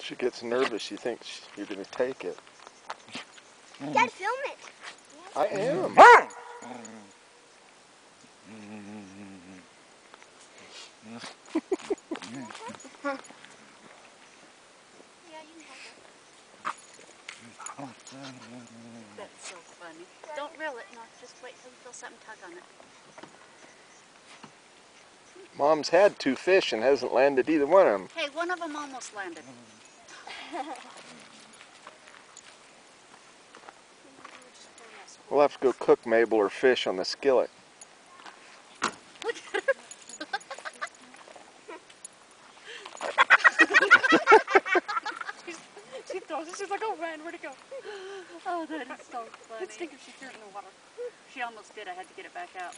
She gets nervous. She thinks you're going to take it. Dad, film it. I am. That's so funny. Don't reel it, no, just wait till you feel something tug on it. Mom's had 2 fish and hasn't landed either one of them. Hey, one of them almost landed. We'll have to go cook Mabel her fish on the skillet. Look at her. She throws it. She's like, oh, man, where'd it go? Oh, that is so funny. Let's think if she threw it in the water. She almost did. I had to get it back out.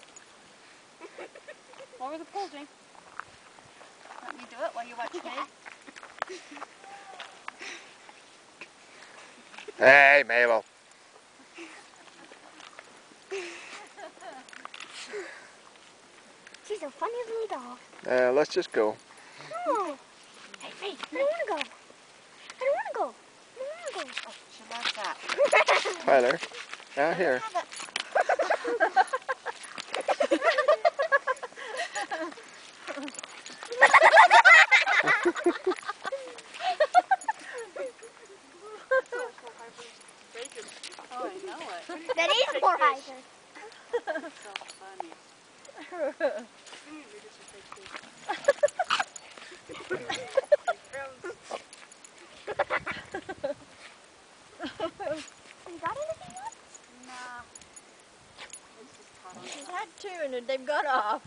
Lower the pole, Jane. Let me do it while you watch me. Hey, Mabel. She's a funny little dog. Let's just go. No. Hey, I don't want to go. I don't want to go. I don't want to go. Oh, she loves that. Hi there. Out here. Oh, I know it. That is more hyper. That's so funny. You got anything else? Nah. It's just caught on. She's had 2 and they've got off.